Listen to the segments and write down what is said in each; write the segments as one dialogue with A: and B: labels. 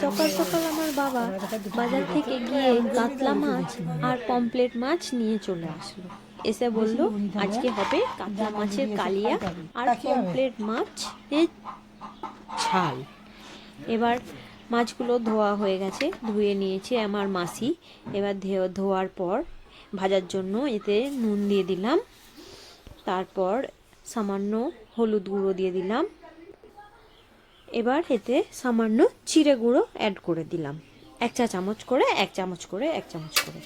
A: সকাল সকাল আমার বাবা বাজার থেকে গিয়ে কাতলা মাছ আর পমফ্রেট মাছ নিয়ে চলে আসলো। এসে বলল আজকে হবে কাতলা মাছের কালিয়া আর পমফ্রেট মাছের ঝাল। এবার মাছগুলো ধোয়া হয়ে গেছে, ধুয়ে নিয়েছে আমার মাসি। এবার ধোয়ার পর ভাজার জন্য এতে নুন দিয়ে দিলাম, তারপর সামান্য হলুদ গুঁড়ো দিয়ে দিলাম। এবার এতে সামান্য জিরে গুঁড়ো অ্যাড করে দিলাম, এক চামচ করে।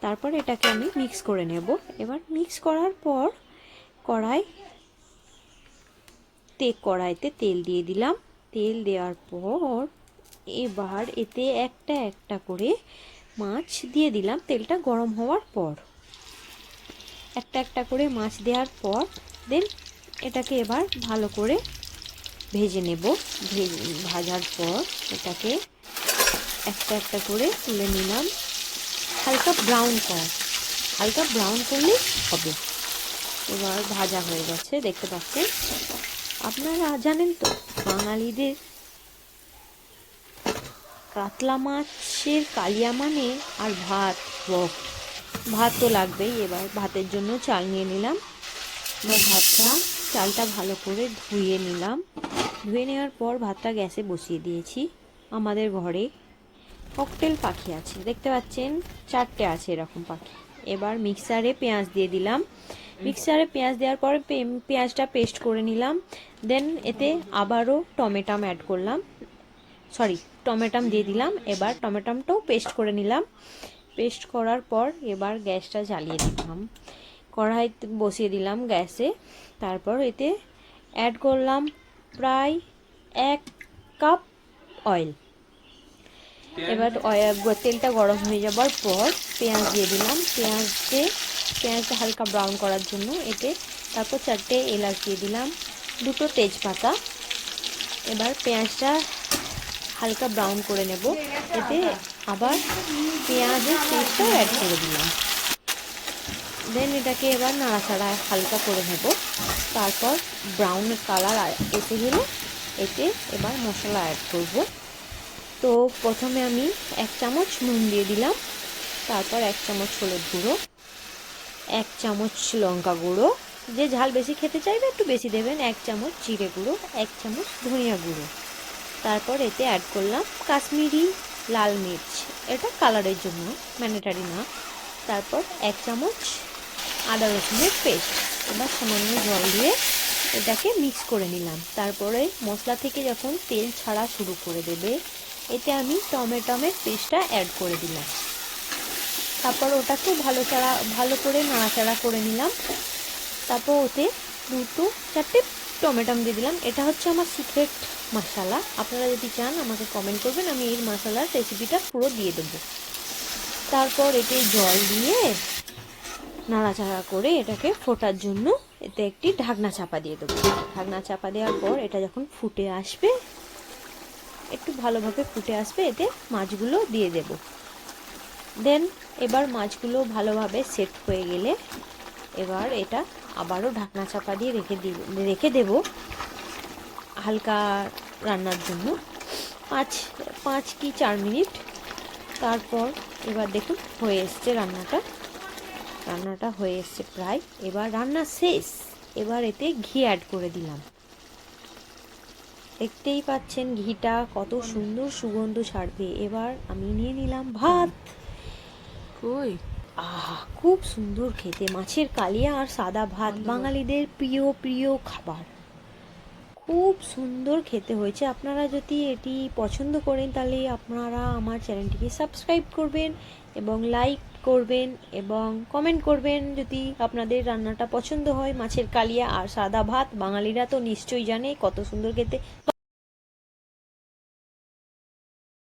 A: তারপর এটাকে আমি মিক্স করে নেব। এবার মিক্স করার পর কড়াইতে তেল দিয়ে দিলাম। তেল দেওয়ার পর এবার এতে একটা একটা করে মাছ দিয়ে দিলাম। তেলটা গরম হওয়ার পর একটা একটা করে মাছ দেওয়ার পর দেন এটাকে এবার ভালো করে ভেজে নেব। ভাজার পর এটাকে একটা একটা করে তুলে নিলাম। হালকা ব্রাউন করলেই হবে। এবার ভাজা হয়ে গেছে, দেখতে পাচ্ছেন। আপনারা জানেন তো বাঙালিদের কাতলা মাছের কালিয়া মানে আর ভাত তো লাগবেই। এবার ভাতের জন্য চাল নিয়ে নিলাম। এবার চালটা ভালো করে ধুয়ে নিলাম। ধুয়ে নেওয়ার পর ভাতটা গ্যাসে বসিয়ে দিয়েছি। আমাদের ঘরে ককটেল পাখি আছে, দেখতে পাচ্ছেন, 4টে আছে এরকম পাখি। এবার মিক্সারে পেঁয়াজ দিয়ে দিলাম। মিক্সারে পেঁয়াজ দেওয়ার পরে পেঁয়াজটা পেস্ট করে নিলাম। দেন এতে আবারও টমেটাম দিয়ে দিলাম। এবার টমেটামটাও পেস্ট করে নিলাম। পেস্ট করার পর এবার গ্যাসটা জ্বালিয়ে দিলাম, কড়াই বসিয়ে দিলাম গ্যাসে। তারপর এতে অ্যাড করলাম প্রায় 1 কাপ অয়েল। এবার তেলটা গরম হয়ে যাবার পর পেঁয়াজ দিয়ে দিলাম। পেঁয়াজটা হালকা ব্রাউন করার জন্য এতে তারপর 4টে এলাচ দিয়ে দিলাম, 2টো তেজপাতা। এবার পেঁয়াজটা হালকা ব্রাউন করে নেব। এতে আবার পেঁয়াজের পেস্টটা অ্যাড করে দিলাম। দেন এটাকে এবার নাড়াচাড়া হালকা করে নেব। তারপর ব্রাউন কালার এসে গেলে এতে এবার মশলা অ্যাড করব। তো প্রথমে আমি 1 চামচ নুন দিয়ে দিলাম, তারপর 1 চামচ হলুদ গুঁড়ো, 1 চামচ লঙ্কা গুঁড়ো, যে ঝাল বেশি খেতে চাইবে একটু বেশি দেবেন, 1 চামচ জিরে গুঁড়ো, 1 চামচ ধনিয়া গুঁড়ো। তারপর এতে অ্যাড করলাম কাশ্মীরি লাল মির্চ, এটা কালারের জন্য, ম্যান্ডেটরি না। তারপর 1 চামচ আদা রসুনের পেস্ট। এবার সামান্য জল দিয়ে এটাকে মিক্স করে নিলাম। তারপরে মশলা থেকে যখন তেল ছাড়া শুরু করে দেবে এতে আমি টমেটোর পেস্টটা অ্যাড করে দিলাম। তারপর ওটাকে ভালো করে নাড়াচাড়া করে নিলাম। তারপর ওতে 2-4টে টমেটো দিয়ে দিলাম। এটা হচ্ছে আমার সিক্রেট মশলা, আপনারা যদি চান আমাকে কমেন্ট করবেন, আমি এই মশলার রেসিপিটা পুরো দিয়ে দেবো। তারপর এতে জল দিয়ে নাড়াচাড়া করে এটাকে ফোটার জন্য এতে একটি ঢাকনা চাপা দিয়ে দেবো। ঢাকনা চাপা দেওয়ার পর এটা যখন ফুটে আসবে, একটু ভালোভাবে ফুটে আসবে, এতে মাছগুলো দিয়ে দেব। দেন এবার মাছগুলো ভালোভাবে সেট হয়ে গেলে এবার এটা আবারও ঢাকনা চাপা দিয়ে রেখে দেব হালকা রান্নার জন্য 5 কি 4 মিনিট। তারপর এবার দেখুন হয়ে এসছে রান্নাটা হয়ে এসছে প্রায়। এবার রান্না শেষ। এবার এতে ঘি অ্যাড করে দিলাম। দেখতেই পাচ্ছেন ঘিটা কত সুন্দর সুগন্ধ ছাড়বে। এবার আমি নিয়ে নিলাম ভাত। খুব সুন্দর খেতে, মাছের কালিয়া আর সাদা ভাত বাঙালিদের প্রিয় খাবার। খুব সুন্দর খেতে হয়েছে। আপনারা যদি এটি পছন্দ করেন তাহলে আপনারা আমার চ্যানেলটিকে সাবস্ক্রাইব করবেন এবং লাইক করবেন এবং কমেন্ট করবেন যদি আপনাদের রান্নাটা পছন্দ হয়। মাছের কালিয়া আর সাদা ভাত বাঙালিরা তো নিশ্চয়ই জানে কত সুন্দর খেতে।